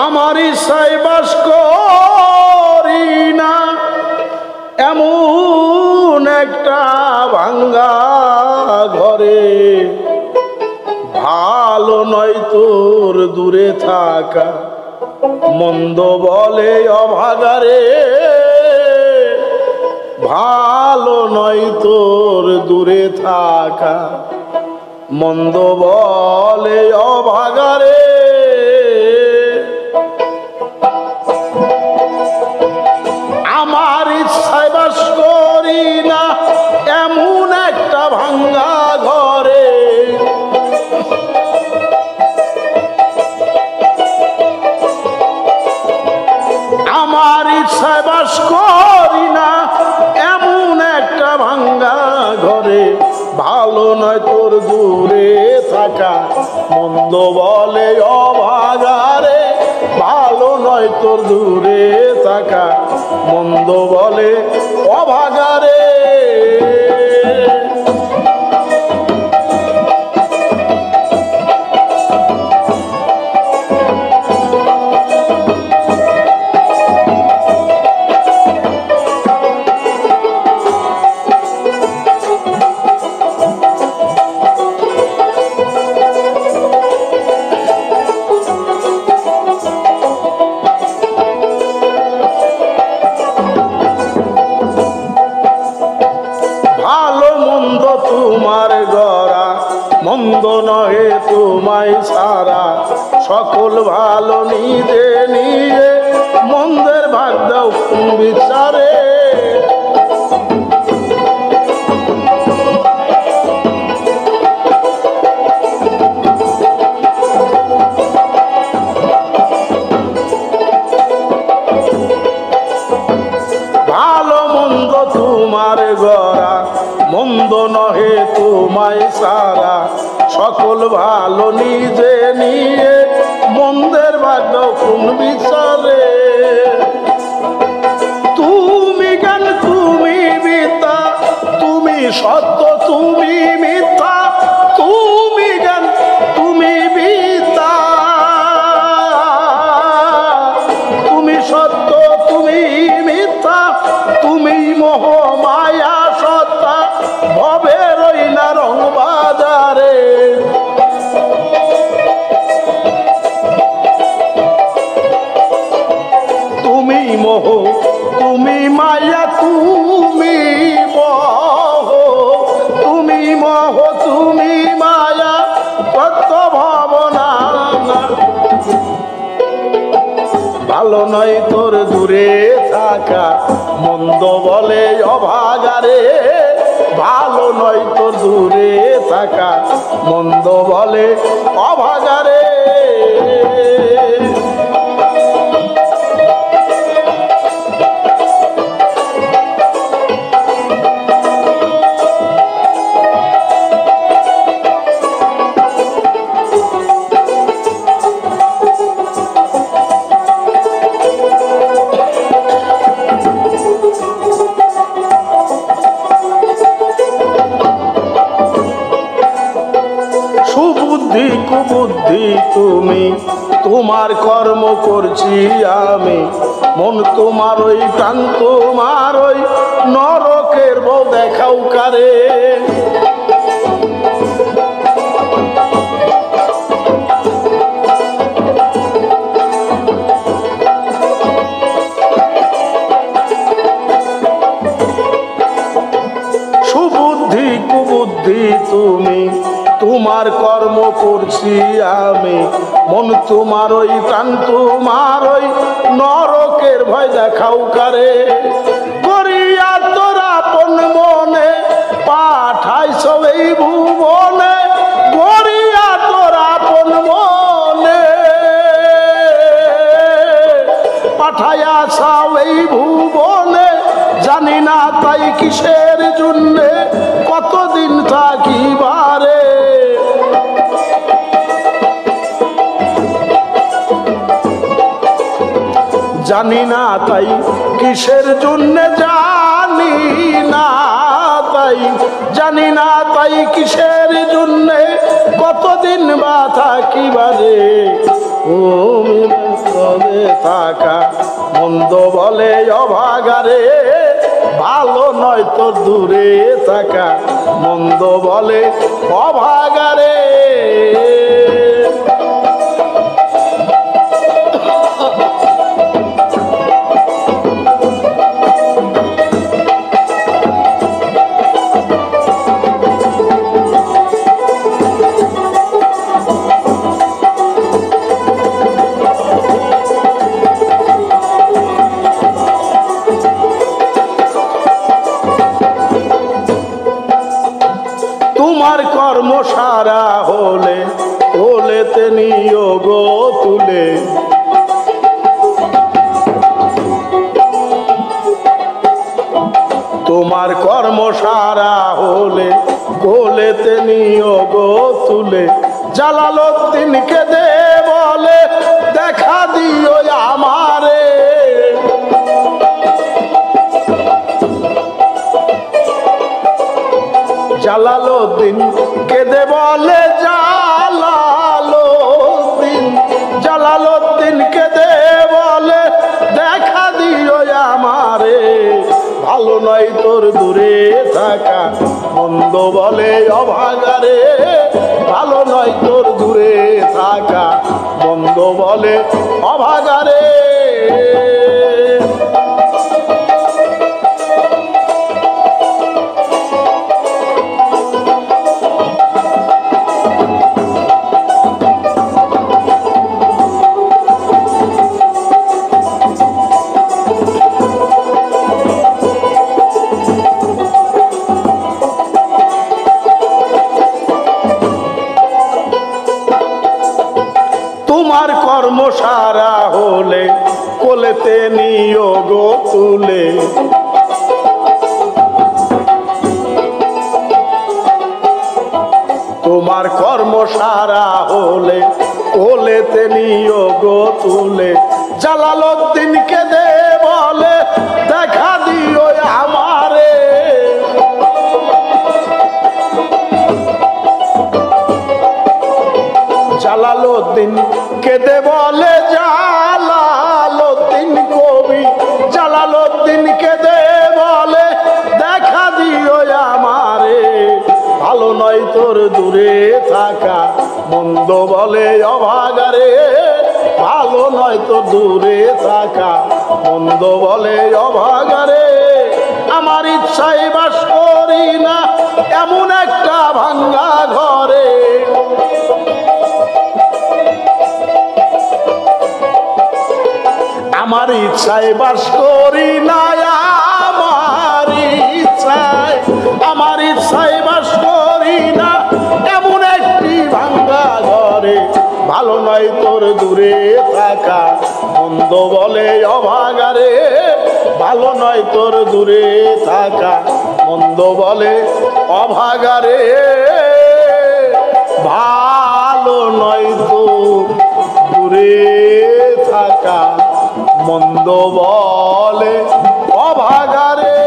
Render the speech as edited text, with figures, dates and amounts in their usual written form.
আমার ইচ্ছায় বাস করি না এমন একটা ভাঙ্গা ঘরে, ভালো নয় তোর দূরে থাকা, মন্দ বলে অভাগারে। ভালো নয় তোর দূরে থাকা, মন্দ বলে অভাগারে। আমার ইচ্ছায় বাস করি না এমন একটা ভাঙ্গা ঘরে, আমার ইচ্ছায় বাস করি না এমন একটা ভাঙ্গা ঘরে, ভালো নয় তোর দূরে থাকা, মন্দ বলে অভাগারে। ভালো নয় তোর দূরে থাকা, মন্দ বলে অভাগারে। তোমার গড়া মন্দ নহে তোমায় সারা, সকল ভালো নিজে নিজে, মন্দের ভাগ দাও বিচারে। ভালো মন্দ তোমার গড়া মন্দ নহে তোমায় সারা, সকল ভালো নিজে নিয়ে, মন্দের ভাগ্য কোন বিচারে। তুমি জ্ঞান তুমি বিদ্যা, তুমি সত্য তুমি মিথ্যা, তুমি জ্ঞান তুমি বিদ্যা, তুমি সত্য তুমি মিথ্যা, তুমি মোহ মায়া সত্তা, ভবে রই না রং বাজারে। তুমি মোহ তুমি মায়া তুমি মোহ, তুমি মোহ তুমি মায়া, কত ভাবনা। ভালো নয় তোর দূরে থাকা, মন্দ বলে অভাগারে। ভালো নয় তোর দূরে থাকা, মন্দ বলে অভাগারে। সুবুদ্ধি কুবুদ্ধি তুমি, তোমার কর্ম করছি আমি, মন তোমার ওই প্রাণ তোমার ওই, নরকের বউ দেখাও কারে। সুবুদ্ধি কুবুদ্ধি তুমি, তোমার কর্ম করছি আমি, মন তোমার ওই প্রাণ তোমার ওই, নরকের ভয় দেখাও কারে। করিয়া তোরা আপন মনে পাঠাইছ এই ভুবনে, করিয়া তোরা আপন মনে পাঠাইয়া ছাও এই ভুবনে, জানি না তাই কিসের জন্যে, কতদিন থাকিবারে। জানি না তাই কিসের জন্যে, জানি না তাই, জানি না তাই কিসের জন্যে, কতদিন বা থাকিবারে তুমি ব্যস্তরে থাকা মন্দ বলে অভাগারে ভালো নয় তোর দূরে থাকা মন্দ বলে অভাগারে তোমার কর্ম সারা হলে হলেতে নিয়োগ তুলে তোমার কর্ম সারা হলে কোলেতে নিয়োগ তুলে জালালউদ্দিনকে দে বলে দেখা দিও আমারে জালালউদ্দিন কেঁদে বলে জালালউদ্দিন কেঁদে বলে দেখা দিও আমারে ভালো নয় তোর দূরে থাকা মন্দ বলে অভাগারে ভালো নয় তোর দূরে থাকা মন্দ বলে অভাগারে তোমার কর্ম সারা হলে কোলেতে নিয়োগ তুলে তোমার কর্ম সারা হলে কোলেতে নিয়োগ তুলে জালালউদ্দিনকে দে বলে দেখা দিও আমারে জালালউদ্দিন কেঁদে বলে জালালউদ্দিন কবি জালালউদ্দিন কেঁদে বলে দেখা দিও আমারে ভালো নয় তোর দূরে থাকা মন্দ বলে অভাগারে ভালো নয় তোর দূরে থাকা মন্দ বলে অভাগারে আমার ইচ্ছাই বাস করি না এমন একটা ভাঙ্গা ঘরে আমার ইচ্ছায় বাস করি না আমার ইচ্ছায় বাস করি না এমন একটি ভাঙ্গা ঘরে ভালো নয় তোর দূরে থাকা মন্দ বলে অভাগারে ভালো নয় তোর দূরে থাকা মন্দ বলে অভাগারে ভালো নয় তোর দূরে থাকা মন্দ বলে অভাগারে